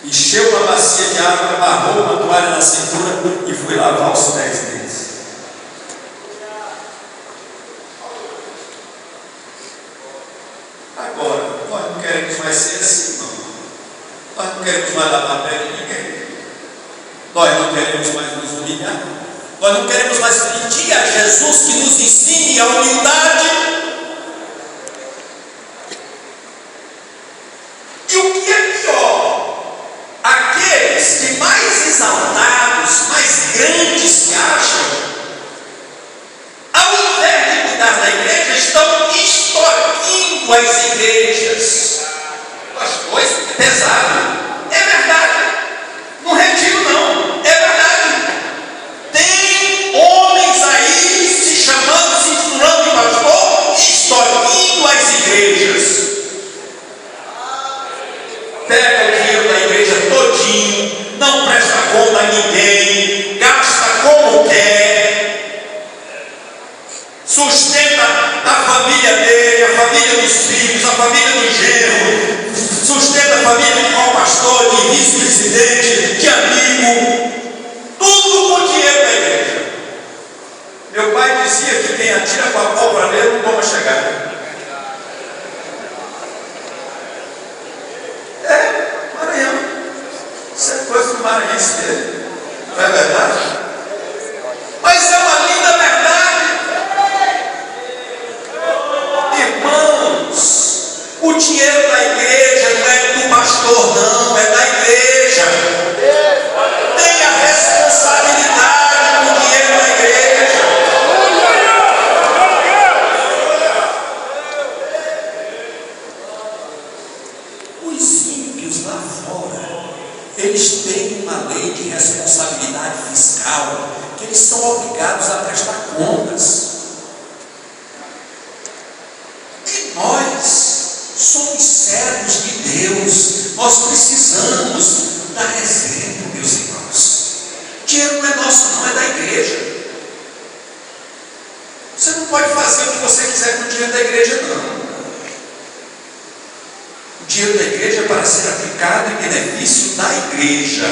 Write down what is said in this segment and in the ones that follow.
encheu uma bacia de água, amarrou uma toalha na cintura e foi lavar os pés deles. Agora, nós não queremos mais ser assim, não. Nós não queremos mais lavar a pé de ninguém. Nós não queremos mais nos humilhar. Nós não queremos mais pedir a Jesus que nos ensine a humildade. E o que é pior? Aqueles que mais exaltados, mais grandes se acham, ao invés de cuidar da igreja, estão extorquindo as igrejas. Pastor, isso é pesado. É verdade. Não retiro não. É verdade. Tem homens aí se chamando, se inspirando de pastor, extorquindo as igrejas. Pega o dinheiro da igreja todinho, não presta conta a ninguém, gasta como quer, sustenta a família dele, a família dos filhos, a família do genro, sustenta a família de qual pastor, de vice-presidente, de amigo, tudo com dinheiro da igreja. Meu pai dizia que quem atira com a pólvora nele não toma chegada. Maranhão. Isso é coisa do maranhense dele. Não é verdade? Mas é uma linda verdade. Irmãos, o dinheiro da igreja não é do pastor, não, é da igreja. Tenha responsabilidade com o dinheiro da igreja. Os ímpios lá fora, eles têm uma lei de responsabilidade fiscal, que eles são obrigados a prestar contas. E nós somos servos de Deus, nós precisamos dar exemplo, meus irmãos. Dinheiro não é nosso, não, é da igreja. Você não pode fazer o que você quiser com o dinheiro da igreja, não. O dinheiro da igreja é para ser aplicado em benefício da igreja.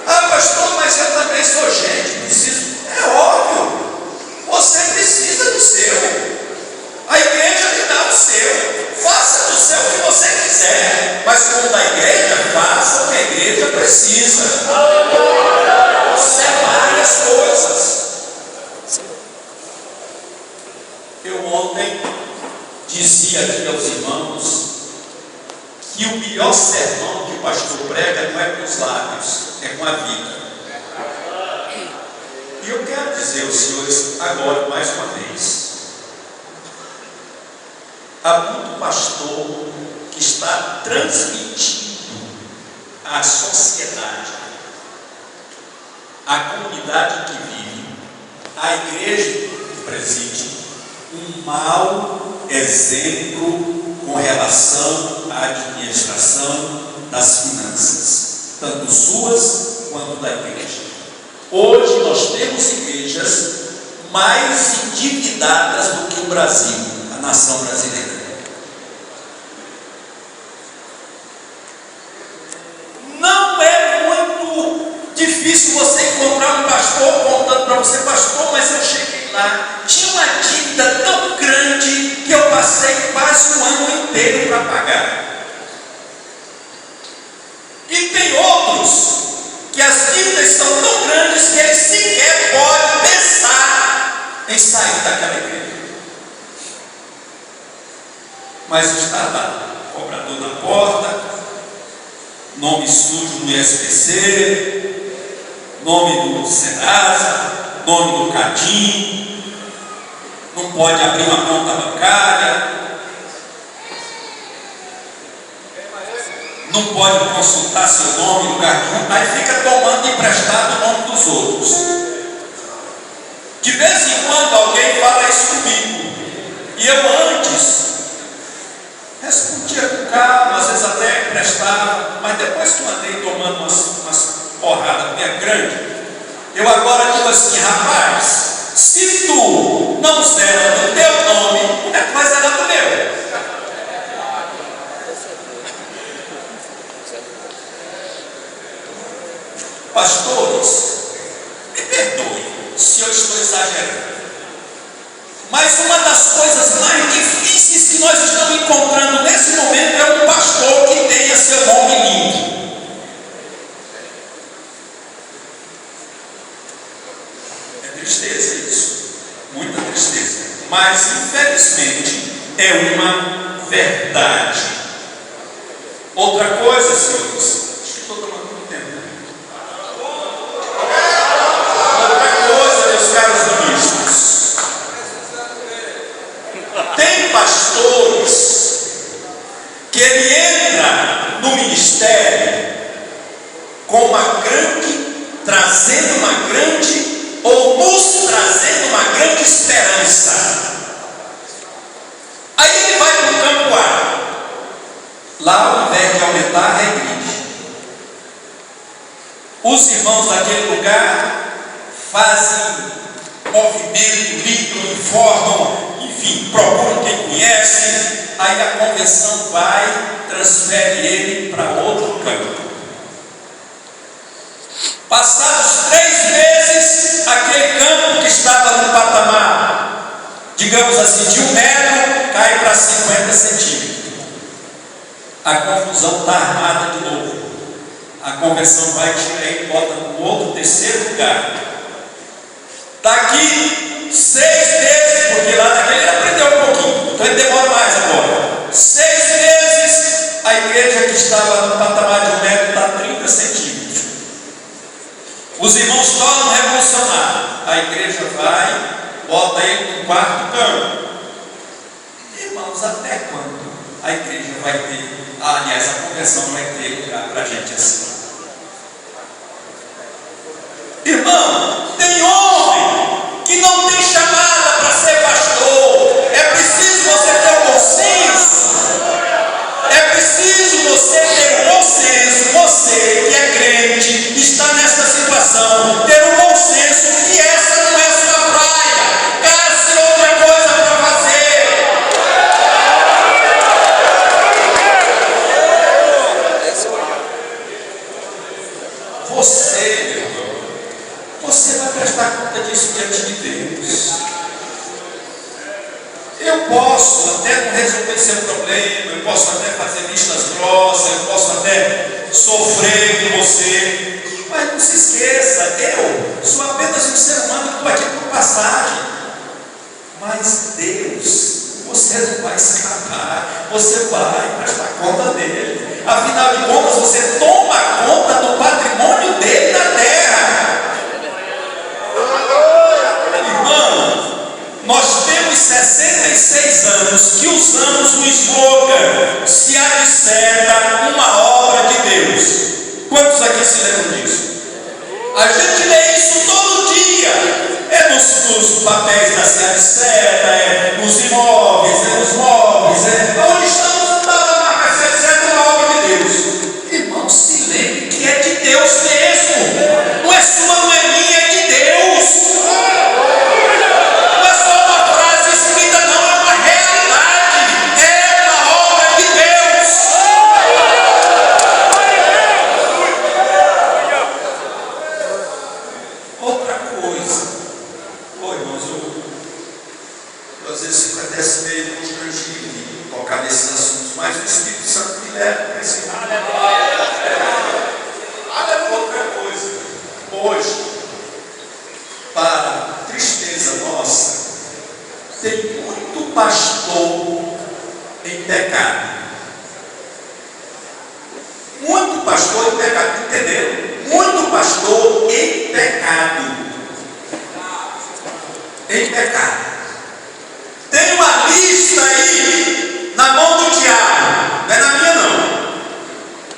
Ah, pastor, mas eu também sou gente, preciso. É óbvio, você precisa do seu. A igreja lhe dá o seu. Faça do seu o que você quiser, mas como da igreja, faça o que a igreja precisa. Separe as coisas. Eu ontem dizia aqui aos irmãos que o melhor sermão que o pastor prega não é com os lábios, é com a vida. E eu quero dizer aos senhores agora, mais uma vez, há muito pastor que está transmitindo à sociedade, à comunidade que vive, à igreja que preside, um mau exemplo com relação à administração das finanças, tanto suas quanto da igreja. Hoje nós temos igrejas mais endividadas do que o Brasil, a nação brasileira. Não é muito difícil você encontrar um pastor contando para você, pastor, mas eu cheguei lá, tinha uma dívida tão grande que eu passei quase um ano inteiro para pagar. E tem outros que as dívidas são tão grandes que eles sequer podem pensar em sair daquela igreja. Mas está lá, cobrador na porta, nome sujo no SPC, nome do Serasa, nome do Cadinho, não pode abrir uma conta bancária, não pode consultar seu nome no cartão, aí fica tomando emprestado o nome dos outros. De vez em quando alguém fala isso comigo, e eu antes respondia com calma, às vezes até emprestava, mas depois que eu andei tomando umas porradas bem grandes, eu agora digo assim, rapaz, se tu não der no teu nome, é que vai ser do meu. Pastores, me perdoem se eu estou exagerando, mas uma das coisas mais difíceis que nós estamos encontrando nesse momento é um pastor que tenha seu nome limpo. É tristeza isso, muita tristeza, mas infelizmente é uma verdade. Outra coisa, senhores, acho que estou tomando muito tempo. Outra coisa, meus caros ministros, tem pastores que ele entra no ministério com trazendo uma grande, ou nos trazendo uma grande esperança. Aí ele vai para o campo A. Lá, ao invés de aumentar, regride. Os irmãos daquele lugar fazem movimento, ligam, informam, enfim, procuram quem conhece. Aí a convenção vai, transfere ele para outro campo. Passados 3 meses, aquele campo que estava no patamar, digamos assim, de 1 metro, cai para 50 centímetros. A confusão está armada de novo. A conversão vai tirar e bota para o outro, terceiro lugar. Daqui 6 meses, porque lá naquele ele aprendeu um pouquinho, então ele demora mais agora. 6 meses, a igreja que estava no patamar de 1 metro está a 30 centímetros. Os irmãos tornam revolucionário. A igreja vai, bota ele no 4º campo. Irmãos, até quando a igreja vai ter? Aliás, a conversão vai ter lugar para a gente assim. Irmão, tem homem que não tem chamada para ser pastor. É preciso você ter um bom senso. É preciso você ter um bom senso. Você que é crente, está nessa situação, ter um bom senso que essa não é sua praia. Caça outra coisa para fazer. Você, meu irmão, você vai prestar conta disso diante de Deus. Eu posso até não resolver seu problema, eu posso até fazer vistas grossas, eu posso até sofrer com você, mas não se esqueça, eu sou apenas um ser humano que estou aqui por passagem. Mas Deus, você não vai escapar, você vai prestar conta dele. Afinal de contas, você toma conta do patrimônio dele na terra. Irmão, nós temos 66 anos que usamos o slogan: se há de certa uma obra de Deus. Quantos aqui se lembram disso? A gente lê isso todo dia. É nos papéis da se há de certa, é nos imóveis, é nos móveis, é onde estamos a marca se há de certa uma obra de Deus. Irmão, se lembre que é de Deus mesmo. Não é sua, não é minha, é de Deus. Não é só uma frase escrita, não, é uma realidade. É uma obra de Deus. Outra coisa. Irmãos, eu às vezes fico até meio constrangido de tocar nesses assuntos, mas o Espírito Santo me leva para esse mundo. Outra coisa, hoje, para tristeza nossa, tem muito pastor em pecado. Muito pastor em pecado, entenderam? Muito pastor em pecado. Em pecado. Tem uma lista aí na mão do diabo, não é na minha não.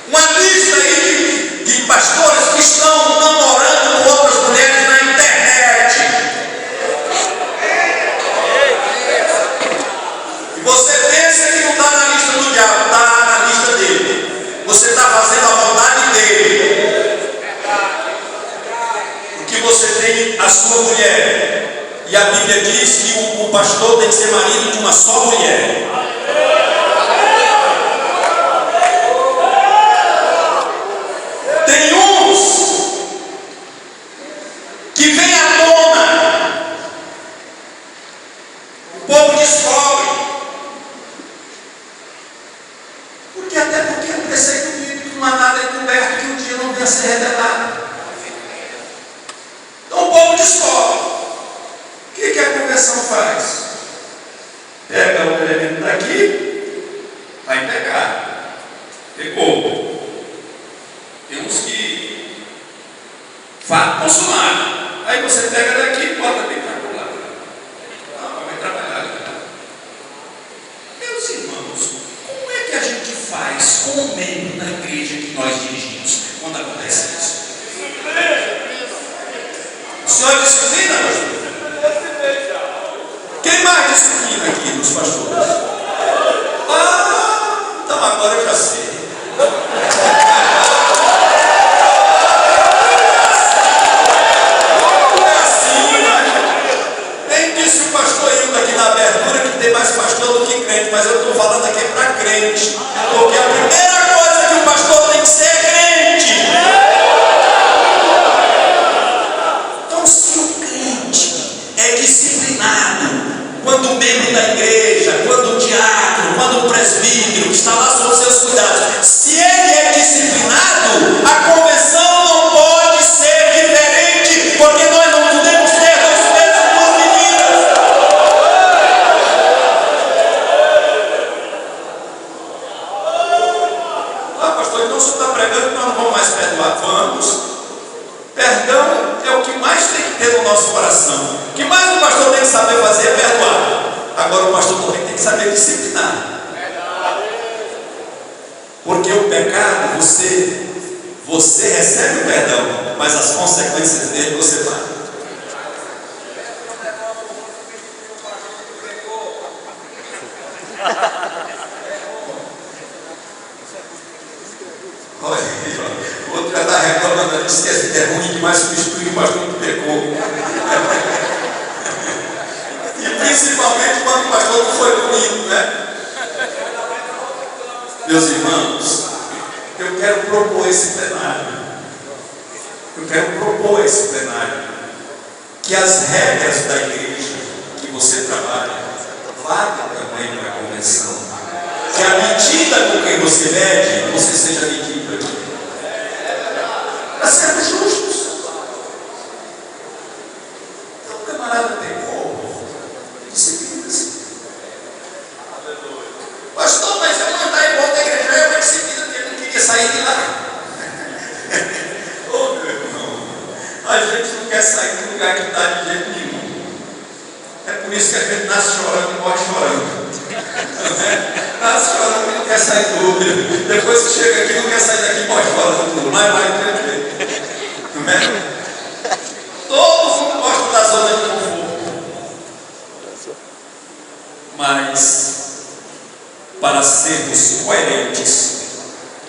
Uma lista aí de pastores que estão namorando com outras mulheres na internet. E você pensa que não está na lista do diabo, está na lista dele. Você está fazendo a vontade dele. Porque você tem a sua mulher. E a Bíblia diz que o pastor tem que ser marido de uma só mulher. Tem uns ser revelado. Então o povo descobre. O que a conversão faz? Pega o elemento daqui, vai pegar. Pegou. Tem uns que fato consumado. Aí você pega daqui e bota bem para o lado. Não, vai trabalhar. Meus irmãos, como é que a gente faz com o membro da igreja que nós dirigimos quando acontece isso? O senhor disciplina, pastor? Quem mais disciplina aqui dos pastores? Ah, então agora eu já sei. Tem mais pastor do que crente, mas eu estou falando aqui para crente, porque a primeira coisa que o pastor tem que ser é crente. Então, se o crente é disciplinado, quando o membro da igreja, quando o diácono, quando o presbítero que está lá sob seus cuidados, se ele é disciplinado, a convenção não pode ser diferente, porque nós não podemos ter dois pesos e duas medidas. Então o senhor está pregando que nós não vamos mais perdoar. Vamos. Perdão é o que mais tem que ter no nosso coração. O que mais o pastor tem que saber fazer é perdoar. Agora o pastor também tem que saber disciplinar. Porque o pecado, você recebe o perdão, mas as consequências dele você vai. Olha, o outro já está reclamando, disse que é ruim demais substituir o pastor que pecou. E principalmente quando o pastor não foi punido, né? Meus irmãos, eu quero propor esse plenário. Que as regras da igreja que você trabalha valham também para a convenção. Que a medida com que você mede, você seja medida. Para sermos justos. Então o camarada pecou. Disciplina-se. Pastor, mas eu mandar embora da igreja é uma disciplina, porque ele não queria sair de lá. Oh, meu irmão, a gente não quer sair do lugar que está de jeito nenhum. É por isso que a gente nasce chorando e morre chorando. Nasce chorando e não quer sair do lugar. Depois que chega aqui, não quer sair daqui, morre chorando. Mas vai entender. Não é? Todo mundo gosta da zona de conforto. Mas, para sermos coerentes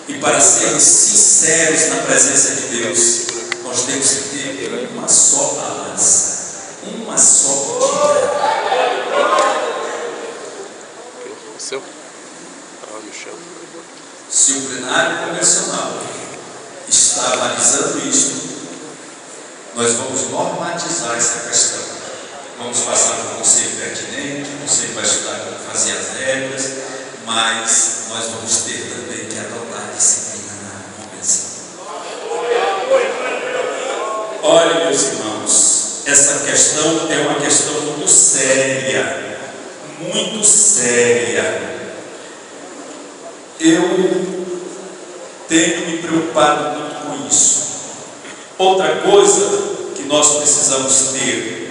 e para sermos sinceros na presença de Deus, nós temos que ter uma só balança, uma só medida. Se o plenário convencional está analisando isso, nós vamos normatizar essa questão. Vamos passar para o conselho pertinente, o conselho vai estudar como fazer as regras, mas nós vamos ter também que adotar a disciplina na convenção. Olha, meus irmãos, essa questão é uma questão muito séria. Muito séria. Eu tenho me preocupado muito com isso. Outra coisa que nós precisamos ter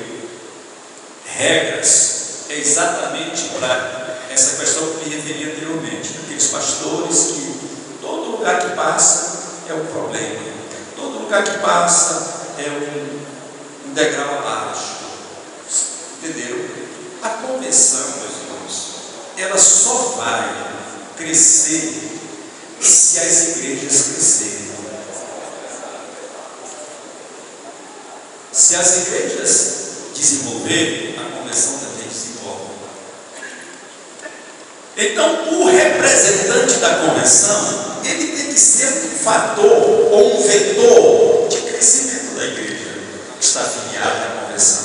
regras é exatamente para essa questão que me referi anteriormente, aqueles pastores que todo lugar que passa é um problema, todo lugar que passa é um degrau abaixo. Entenderam? A convenção, meus irmãos, ela só vai crescer se as igrejas crescerem. Se as igrejas desenvolverem, a convenção também desenvolve. Então, o representante da convenção, ele tem que ser um fator ou um vetor de crescimento da igreja que está afiliada à convenção.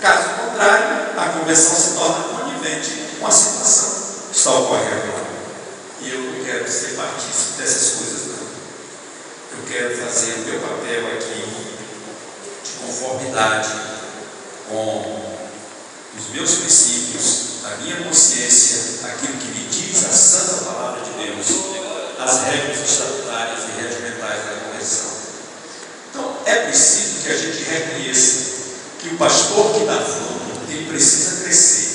Caso contrário, a convenção se torna conivente com a situação que está ocorrendo lá. E eu não quero ser partícipe dessas coisas, não. Eu quero fazer o meu papel aqui de conformidade com os meus princípios, a minha consciência, aquilo que me diz a santa palavra de Deus, as regras estatutárias e regimentais da convenção. Então, é preciso que a gente reconheça que o pastor que dá fruto, ele precisa crescer.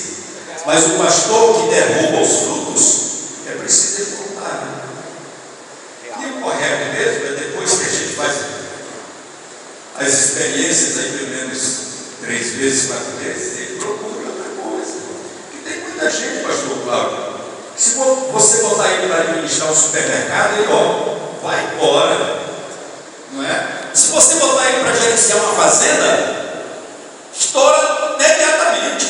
Mas o pastor que derruba os frutos, é preciso ele voltar. Né? E o correto mesmo é depois que a gente faz as experiências aí pelo menos 3 vezes, 4 vezes, ele procura outra coisa. Porque tem muita gente, pastor Cláudio, se você botar ele para administrar um supermercado, ele vai embora. Não é? Se você botar ele para gerenciar uma fazenda, estoura imediatamente.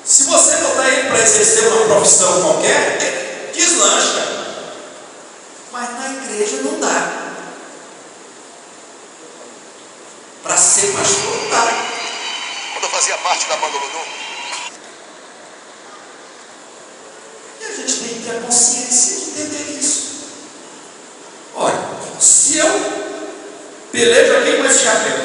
Se você botar ele para exercer uma profissão qualquer, deslancha. Mas na igreja não dá. Para ser pastor, não dá. Quando eu fazia parte da banda Lodum. E a gente tem que ter a consciência de entender isso. Olha, se eu pelejo aqui com esse chapéu,